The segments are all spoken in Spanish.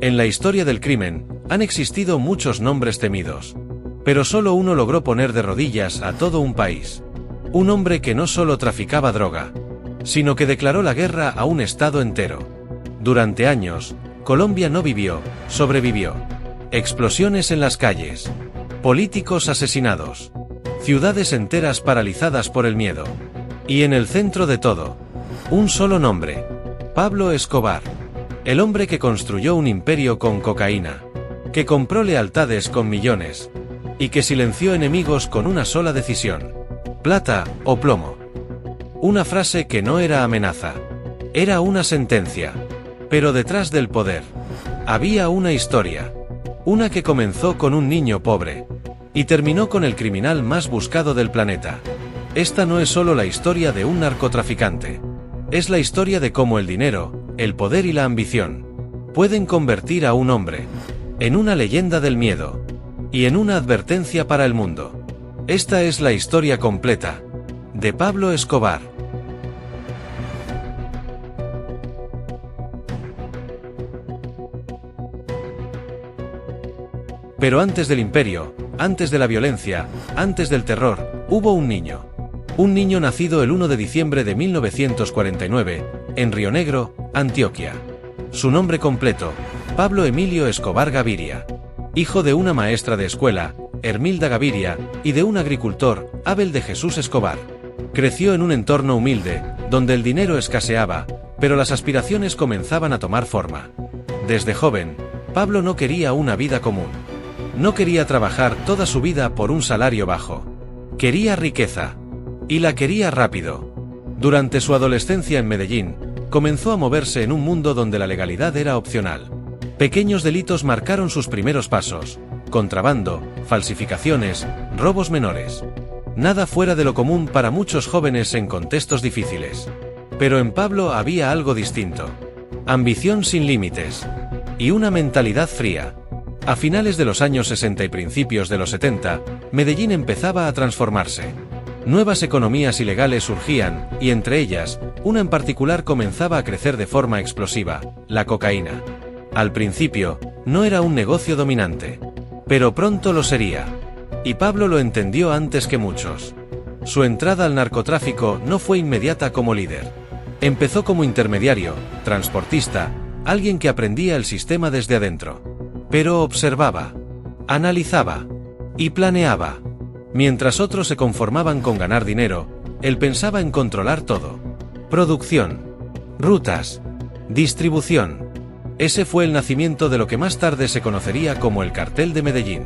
En la historia del crimen, han existido muchos nombres temidos. Pero solo uno logró poner de rodillas a todo un país. Un hombre que no solo traficaba droga, sino que declaró la guerra a un estado entero. Durante años, Colombia no vivió, sobrevivió. Explosiones en las calles, políticos asesinados, ciudades enteras paralizadas por el miedo. Y en el centro de todo, un solo nombre: Pablo Escobar. El hombre que construyó un imperio con cocaína, que compró lealtades con millones, y que silenció enemigos con una sola decisión: plata o plomo. Una frase que no era amenaza, era una sentencia. Pero detrás del poder, había una historia. Una que comenzó con un niño pobre, y terminó con el criminal más buscado del planeta. Esta no es solo la historia de un narcotraficante. Es la historia de cómo el dinero, el poder y la ambición pueden convertir a un hombre en una leyenda del miedo y en una advertencia para el mundo. Esta es la historia completa de Pablo Escobar. Pero antes del imperio, antes de la violencia, antes del terror, hubo un niño. Un niño nacido el 1 de diciembre de 1949, en Río Negro, Antioquia. Su nombre completo: Pablo Emilio Escobar Gaviria. Hijo de una maestra de escuela, Hermilda Gaviria, y de un agricultor, Abel de Jesús Escobar. Creció en un entorno humilde, donde el dinero escaseaba, pero las aspiraciones comenzaban a tomar forma. Desde joven, Pablo no quería una vida común. No quería trabajar toda su vida por un salario bajo. Quería riqueza. Y la quería rápido. Durante su adolescencia en Medellín, comenzó a moverse en un mundo donde la legalidad era opcional. Pequeños delitos marcaron sus primeros pasos: contrabando, falsificaciones, robos menores. Nada fuera de lo común para muchos jóvenes en contextos difíciles. Pero en Pablo había algo distinto: ambición sin límites y una mentalidad fría. A finales de los años 60 y principios de los 70, Medellín empezaba a transformarse. Nuevas economías ilegales surgían, y entre ellas, una en particular comenzaba a crecer de forma explosiva: la cocaína. Al principio, no era un negocio dominante, pero pronto lo sería. Y Pablo lo entendió antes que muchos. Su entrada al narcotráfico no fue inmediata como líder. Empezó como intermediario, transportista, alguien que aprendía el sistema desde adentro. Pero observaba, analizaba y planeaba. Mientras otros se conformaban con ganar dinero, él pensaba en controlar todo: producción, rutas, distribución. Ese fue el nacimiento de lo que más tarde se conocería como el Cartel de Medellín.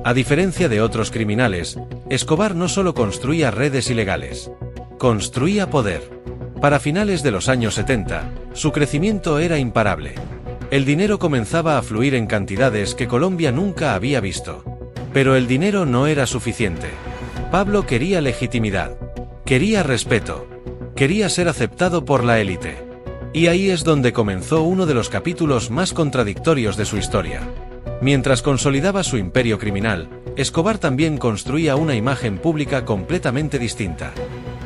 A diferencia de otros criminales, Escobar no solo construía redes ilegales, construía poder. Para finales de los años 70, su crecimiento era imparable. El dinero comenzaba a fluir en cantidades que Colombia nunca había visto. Pero el dinero no era suficiente. Pablo quería legitimidad, quería respeto, quería ser aceptado por la élite. Y ahí es donde comenzó uno de los capítulos más contradictorios de su historia. Mientras consolidaba su imperio criminal, Escobar también construía una imagen pública completamente distinta.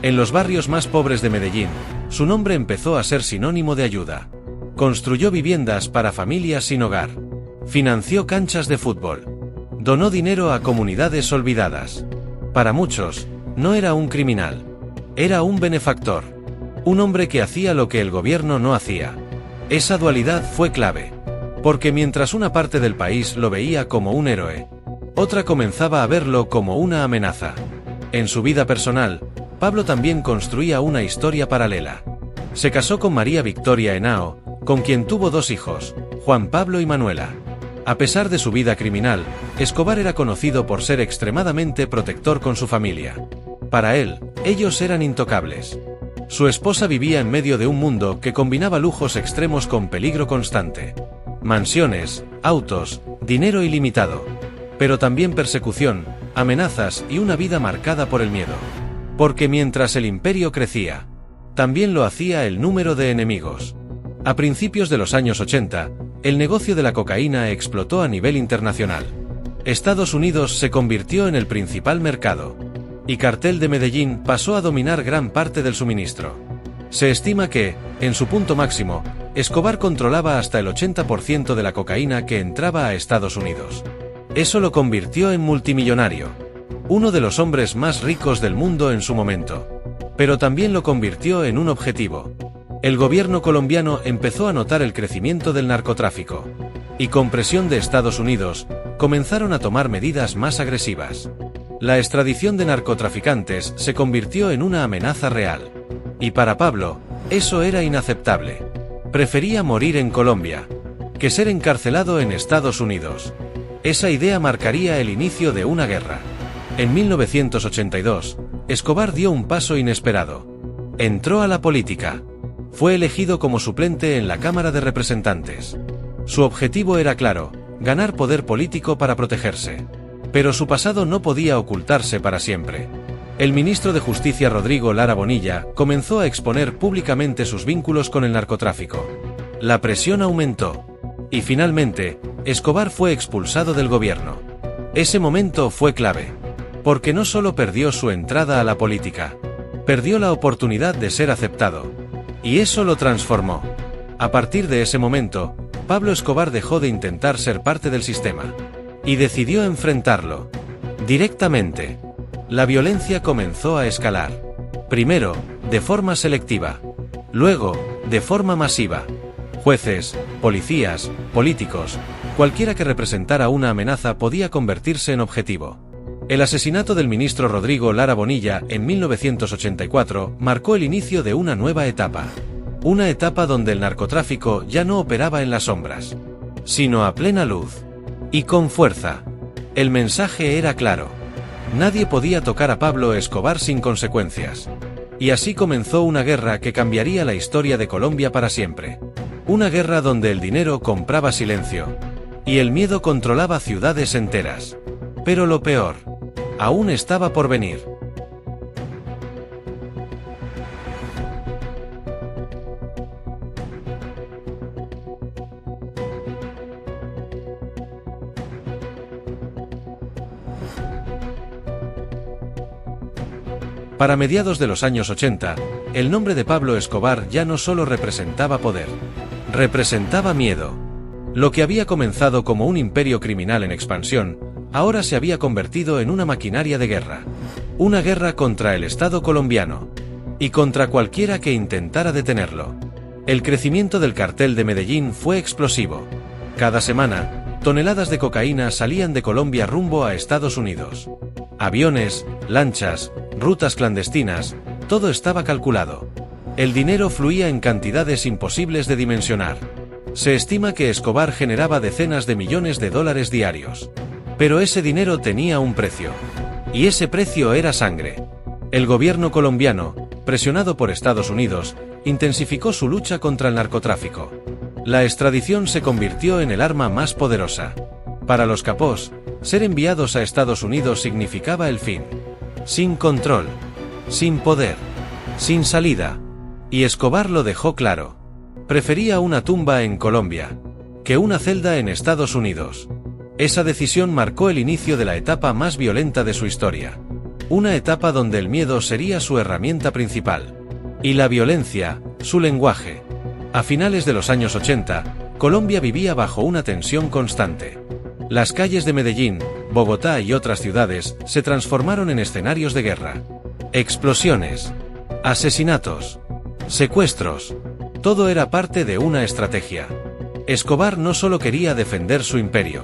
En los barrios más pobres de Medellín, su nombre empezó a ser sinónimo de ayuda. Construyó viviendas para familias sin hogar. Financió canchas de fútbol. Donó dinero a comunidades olvidadas. Para muchos, no era un criminal. Era un benefactor. Un hombre que hacía lo que el gobierno no hacía. Esa dualidad fue clave. Porque mientras una parte del país lo veía como un héroe, otra comenzaba a verlo como una amenaza. En su vida personal, Pablo también construía una historia paralela. Se casó con María Victoria Henao, con quien tuvo 2 hijos, Juan Pablo y Manuela. A pesar de su vida criminal, Escobar era conocido por ser extremadamente protector con su familia. Para él, ellos eran intocables. Su esposa vivía en medio de un mundo que combinaba lujos extremos con peligro constante. Mansiones, autos, dinero ilimitado. Pero también persecución, amenazas y una vida marcada por el miedo. Porque mientras el imperio crecía, también lo hacía el número de enemigos. A principios de los años 80, el negocio de la cocaína explotó a nivel internacional. Estados Unidos se convirtió en el principal mercado. Y Cartel de Medellín pasó a dominar gran parte del suministro. Se estima que, en su punto máximo, Escobar controlaba hasta el 80% de la cocaína que entraba a Estados Unidos. Eso lo convirtió en multimillonario, uno de los hombres más ricos del mundo en su momento. Pero también lo convirtió en un objetivo. El gobierno colombiano empezó a notar el crecimiento del narcotráfico, y con presión de Estados Unidos, comenzaron a tomar medidas más agresivas. La extradición de narcotraficantes se convirtió en una amenaza real. Y para Pablo, eso era inaceptable. Prefería morir en Colombia que ser encarcelado en Estados Unidos. Esa idea marcaría el inicio de una guerra. En 1982, Escobar dio un paso inesperado. Entró a la política. Fue elegido como suplente en la Cámara de Representantes. Su objetivo era claro: ganar poder político para protegerse. Pero su pasado no podía ocultarse para siempre. El ministro de Justicia Rodrigo Lara Bonilla comenzó a exponer públicamente sus vínculos con el narcotráfico. La presión aumentó. Y finalmente, Escobar fue expulsado del gobierno. Ese momento fue clave. Porque no solo perdió su entrada a la política, perdió la oportunidad de ser aceptado. Y eso lo transformó. A partir de ese momento, Pablo Escobar dejó de intentar ser parte del sistema. Y decidió enfrentarlo. Directamente. La violencia comenzó a escalar. Primero, de forma selectiva. Luego, de forma masiva. Jueces, policías, políticos, cualquiera que representara una amenaza podía convertirse en objetivo. El asesinato del ministro Rodrigo Lara Bonilla en 1984 marcó el inicio de una nueva etapa. Una etapa donde el narcotráfico ya no operaba en las sombras, sino a plena luz. Y con fuerza. El mensaje era claro. Nadie podía tocar a Pablo Escobar sin consecuencias. Y así comenzó una guerra que cambiaría la historia de Colombia para siempre. Una guerra donde el dinero compraba silencio. Y el miedo controlaba ciudades enteras. Pero lo peor aún estaba por venir. Para mediados de los años 80, el nombre de Pablo Escobar ya no solo representaba poder, representaba miedo. Lo que había comenzado como un imperio criminal en expansión, ahora se había convertido en una maquinaria de guerra. Una guerra contra el Estado colombiano. Y contra cualquiera que intentara detenerlo. El crecimiento del cartel de Medellín fue explosivo. Cada semana, toneladas de cocaína salían de Colombia rumbo a Estados Unidos. Aviones, lanchas, rutas clandestinas, todo estaba calculado. El dinero fluía en cantidades imposibles de dimensionar. Se estima que Escobar generaba decenas de millones de dólares diarios. Pero ese dinero tenía un precio. Y ese precio era sangre. El gobierno colombiano, presionado por Estados Unidos, intensificó su lucha contra el narcotráfico. La extradición se convirtió en el arma más poderosa. Para los capós, ser enviados a Estados Unidos significaba el fin. Sin control, sin poder, sin salida. Y Escobar lo dejó claro. Prefería una tumba en Colombia que una celda en Estados Unidos. Esa decisión marcó el inicio de la etapa más violenta de su historia. Una etapa donde el miedo sería su herramienta principal. Y la violencia, su lenguaje. A finales de los años 80, Colombia vivía bajo una tensión constante. Las calles de Medellín, Bogotá y otras ciudades se transformaron en escenarios de guerra. Explosiones, asesinatos, secuestros. Todo era parte de una estrategia. Escobar no solo quería defender su imperio.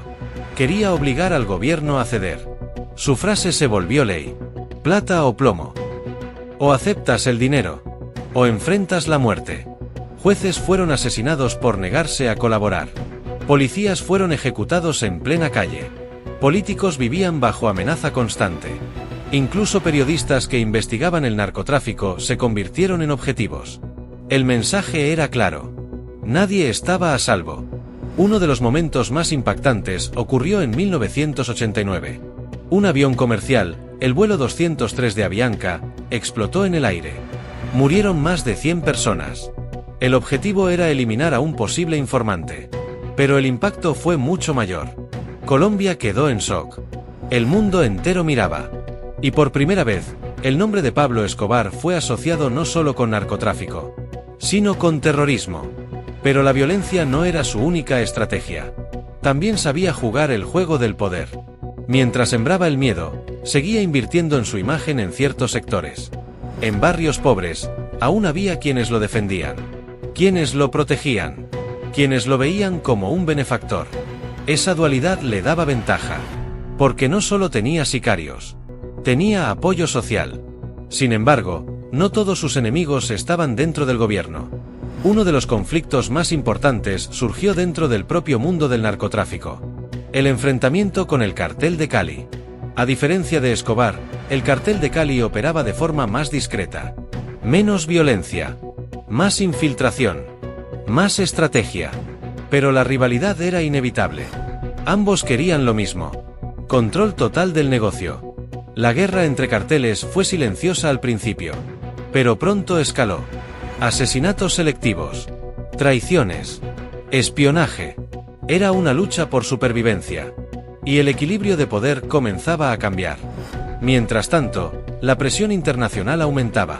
Quería obligar al gobierno a ceder. Su frase se volvió ley. Plata o plomo. O aceptas el dinero, o enfrentas la muerte. Jueces fueron asesinados por negarse a colaborar. Policías fueron ejecutados en plena calle. Políticos vivían bajo amenaza constante. Incluso periodistas que investigaban el narcotráfico se convirtieron en objetivos. El mensaje era claro. Nadie estaba a salvo. Uno de los momentos más impactantes ocurrió en 1989. Un avión comercial, el vuelo 203 de Avianca, explotó en el aire. Murieron más de 100 personas. El objetivo era eliminar a un posible informante. Pero el impacto fue mucho mayor. Colombia quedó en shock. El mundo entero miraba. Y por primera vez, el nombre de Pablo Escobar fue asociado no solo con narcotráfico, sino con terrorismo. Pero la violencia no era su única estrategia. También sabía jugar el juego del poder. Mientras sembraba el miedo, seguía invirtiendo en su imagen en ciertos sectores. En barrios pobres, aún había quienes lo defendían, quienes lo protegían, quienes lo veían como un benefactor. Esa dualidad le daba ventaja, porque no solo tenía sicarios, tenía apoyo social. Sin embargo, no todos sus enemigos estaban dentro del gobierno. Uno de los conflictos más importantes surgió dentro del propio mundo del narcotráfico: el enfrentamiento con el Cartel de Cali. A diferencia de Escobar, el Cartel de Cali operaba de forma más discreta. Menos violencia, más infiltración, más estrategia. Pero la rivalidad era inevitable. Ambos querían lo mismo: control total del negocio. La guerra entre carteles fue silenciosa al principio, pero pronto escaló. Asesinatos selectivos, traiciones, espionaje. Era una lucha por supervivencia, y el equilibrio de poder comenzaba a cambiar. Mientras tanto, la presión internacional aumentaba.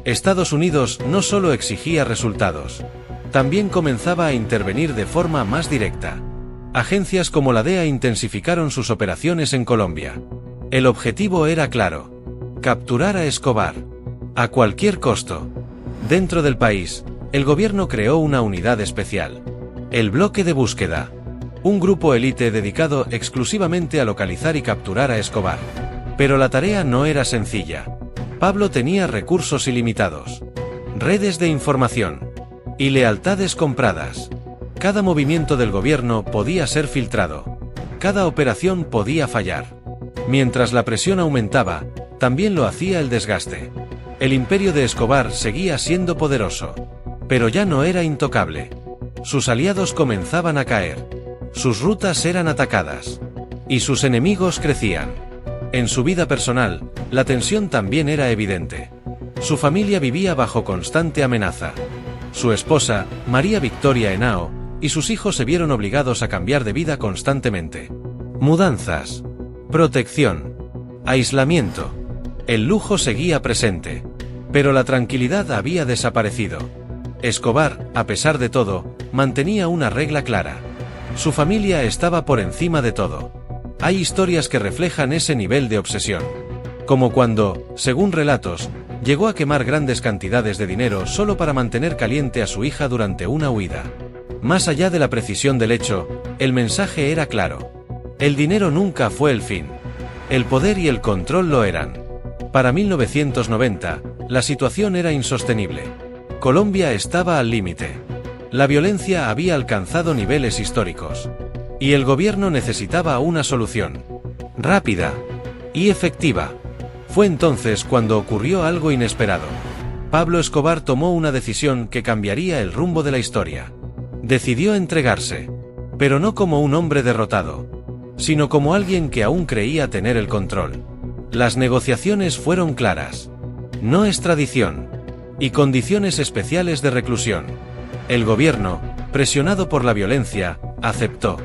Estados Unidos no solo exigía resultados, también comenzaba a intervenir de forma más directa. Agencias como la DEA intensificaron sus operaciones en Colombia. El objetivo era claro: capturar a Escobar, a cualquier costo. Dentro del país, el gobierno creó una unidad especial: el Bloque de Búsqueda, un grupo élite dedicado exclusivamente a localizar y capturar a Escobar. Pero la tarea no era sencilla. Pablo tenía recursos ilimitados, redes de información y lealtades compradas. Cada movimiento del gobierno podía ser filtrado, cada operación podía fallar. Mientras la presión aumentaba, también lo hacía el desgaste. El imperio de Escobar seguía siendo poderoso, pero ya no era intocable. Sus aliados comenzaban a caer, sus rutas eran atacadas, y sus enemigos crecían. En su vida personal, la tensión también era evidente. Su familia vivía bajo constante amenaza. Su esposa, María Victoria Henao, y sus hijos se vieron obligados a cambiar de vida constantemente. Mudanzas, protección, aislamiento. El lujo seguía presente, pero la tranquilidad había desaparecido. Escobar, a pesar de todo, mantenía una regla clara: su familia estaba por encima de todo. Hay historias que reflejan ese nivel de obsesión, como cuando, según relatos, llegó a quemar grandes cantidades de dinero solo para mantener caliente a su hija durante una huida. Más allá de la precisión del hecho, el mensaje era claro: el dinero nunca fue el fin, el poder y el control lo eran. Para 1990, la situación era insostenible. Colombia estaba al límite. La violencia había alcanzado niveles históricos, y el gobierno necesitaba una solución rápida y efectiva. Fue entonces cuando ocurrió algo inesperado. Pablo Escobar tomó una decisión que cambiaría el rumbo de la historia. Decidió entregarse, pero no como un hombre derrotado, sino como alguien que aún creía tener el control. Las negociaciones fueron claras: no extradición y condiciones especiales de reclusión. El gobierno, presionado por la violencia, aceptó.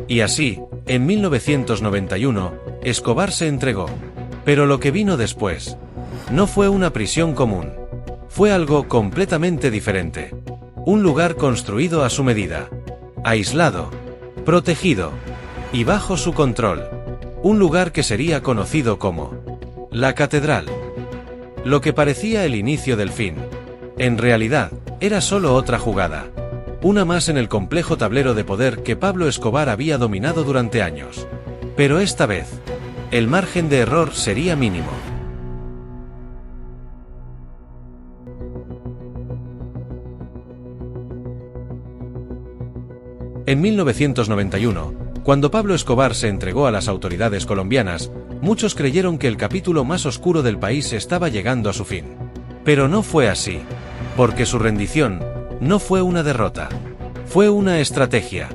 Y así, en 1991, Escobar se entregó. Pero lo que vino después no fue una prisión común. Fue algo completamente diferente. Un lugar construido a su medida, aislado, protegido y bajo su control. Un lugar que sería conocido como la Catedral. Lo que parecía el inicio del fin, en realidad, era solo otra jugada. Una más en el complejo tablero de poder que Pablo Escobar había dominado durante años. Pero esta vez, el margen de error sería mínimo. En 1991, cuando Pablo Escobar se entregó a las autoridades colombianas, muchos creyeron que el capítulo más oscuro del país estaba llegando a su fin. Pero no fue así, porque su rendición no fue una derrota, fue una estrategia.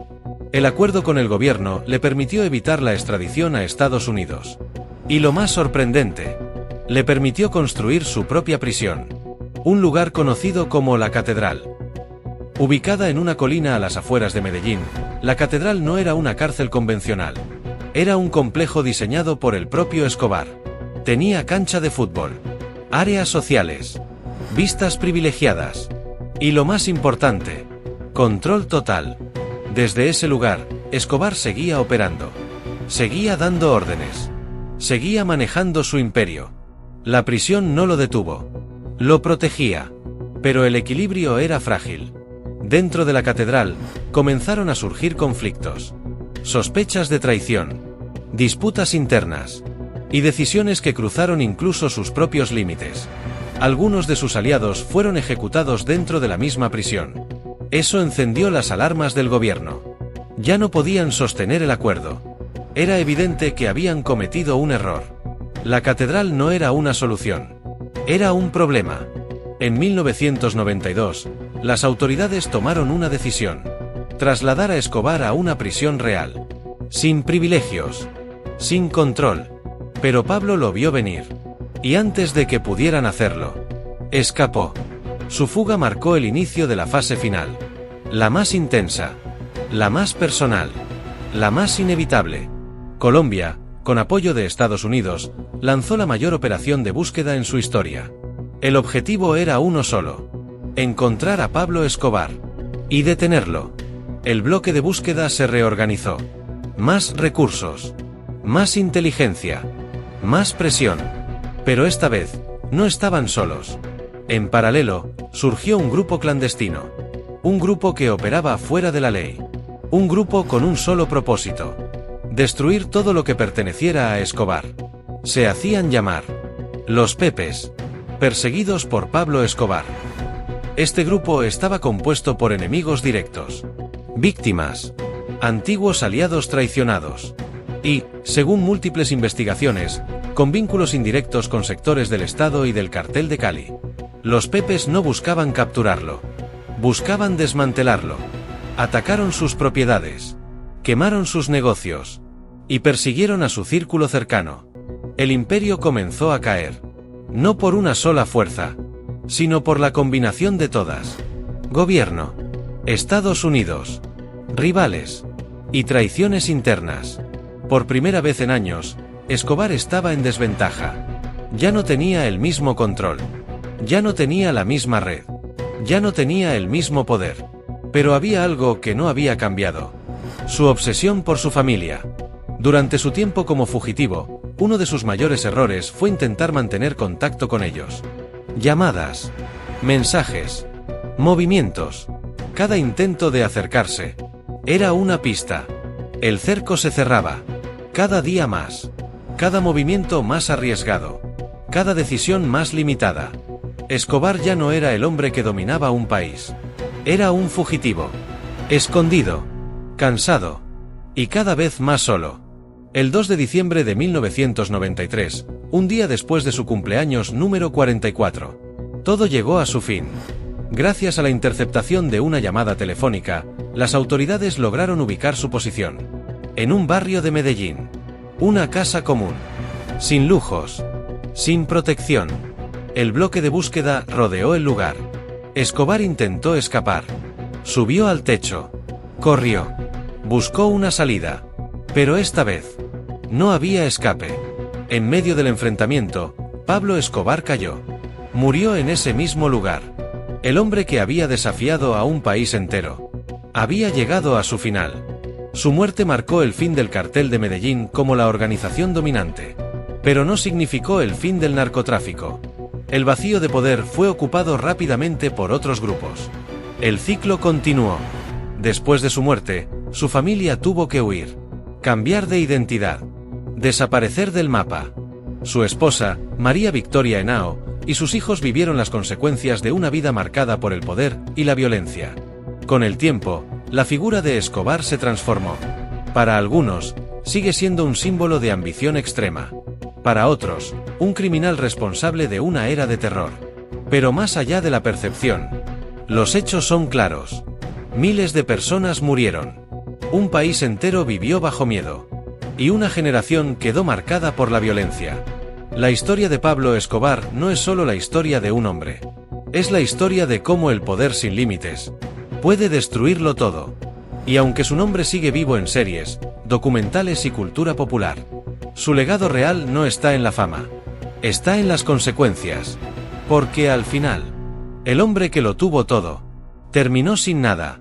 El acuerdo con el gobierno le permitió evitar la extradición a Estados Unidos. Y lo más sorprendente, le permitió construir su propia prisión, un lugar conocido como la Catedral. Ubicada en una colina a las afueras de Medellín, la Catedral no era una cárcel convencional. Era un complejo diseñado por el propio Escobar. Tenía cancha de fútbol, áreas sociales, vistas privilegiadas. Y lo más importante, Control total. Desde ese lugar, Escobar seguía operando. Seguía dando órdenes. Seguía manejando su imperio. La prisión no lo detuvo. Lo protegía. Pero el equilibrio era frágil. Dentro de la catedral, comenzaron a surgir conflictos. Sospechas de traición. Disputas internas. Y decisiones que cruzaron incluso sus propios límites. Algunos de sus aliados fueron ejecutados dentro de la misma prisión. Eso encendió las alarmas del gobierno. Ya no podían sostener el acuerdo. Era evidente que habían cometido un error. La catedral no era una solución. Era un problema. En 1992, las autoridades tomaron una decisión: trasladar a Escobar a una prisión real. Sin privilegios. Sin control. Pero Pablo lo vio venir. Y antes de que pudieran hacerlo, escapó. Su fuga marcó el inicio de la fase final. La más intensa. La más personal. La más inevitable. Colombia, con apoyo de Estados Unidos, lanzó la mayor operación de búsqueda en su historia. El objetivo era uno solo: encontrar a Pablo Escobar. Y detenerlo. El bloque de búsqueda se reorganizó. Más recursos. Más inteligencia. Más presión. Pero esta vez, no estaban solos. En paralelo, surgió un grupo clandestino. Un grupo que operaba fuera de la ley. Un grupo con un solo propósito: destruir todo lo que perteneciera a Escobar. Se hacían llamar los Pepes, perseguidos por Pablo Escobar. Este grupo estaba compuesto por enemigos directos, víctimas, antiguos aliados traicionados y, según múltiples investigaciones, con vínculos indirectos con sectores del Estado y del Cartel de Cali. Los Pepes no buscaban capturarlo. Buscaban desmantelarlo. Atacaron sus propiedades. Quemaron sus negocios. Y persiguieron a su círculo cercano. El imperio comenzó a caer. No por una sola fuerza, sino por la combinación de todas. Gobierno, Estados Unidos, rivales y traiciones internas. Por primera vez en años, Escobar estaba en desventaja. Ya no tenía el mismo control. Ya no tenía la misma red. Ya no tenía el mismo poder. Pero había algo que no había cambiado: su obsesión por su familia. Durante su tiempo como fugitivo, uno de sus mayores errores fue intentar mantener contacto con ellos. Llamadas, mensajes, movimientos. Cada intento de acercarse era una pista. El cerco se cerraba. Cada día más. Cada movimiento más arriesgado. Cada decisión más limitada. Escobar ya no era el hombre que dominaba un país. Era un fugitivo. Escondido. Cansado. Y cada vez más solo. El 2 de diciembre de 1993, un día después de su cumpleaños número 44, todo llegó a su fin. Gracias a la interceptación de una llamada telefónica, las autoridades lograron ubicar su posición. En un barrio de Medellín. Una casa común. Sin lujos. Sin protección. El bloque de búsqueda rodeó el lugar. Escobar intentó escapar. Subió al techo. Corrió. Buscó una salida. Pero esta vez, no había escape. En medio del enfrentamiento, Pablo Escobar cayó. Murió en ese mismo lugar. El hombre que había desafiado a un país entero había llegado a su final. Su muerte marcó el fin del Cartel de Medellín como la organización dominante. Pero no significó el fin del narcotráfico. El vacío de poder fue ocupado rápidamente por otros grupos. El ciclo continuó. Después de su muerte, su familia tuvo que huir. Cambiar de identidad. Desaparecer del mapa. Su esposa, María Victoria Henao, y sus hijos vivieron las consecuencias de una vida marcada por el poder y la violencia. Con el tiempo, la figura de Escobar se transformó. Para algunos, sigue siendo un símbolo de ambición extrema. Para otros, un criminal responsable de una era de terror. Pero más allá de la percepción, los hechos son claros. Miles de personas murieron. Un país entero vivió bajo miedo. Y una generación quedó marcada por la violencia. La historia de Pablo Escobar no es solo la historia de un hombre. Es la historia de cómo el poder sin límites puede destruirlo todo. Y aunque su nombre sigue vivo en series, documentales y cultura popular, su legado real no está en la fama. Está en las consecuencias. Porque al final, el hombre que lo tuvo todo, terminó sin nada.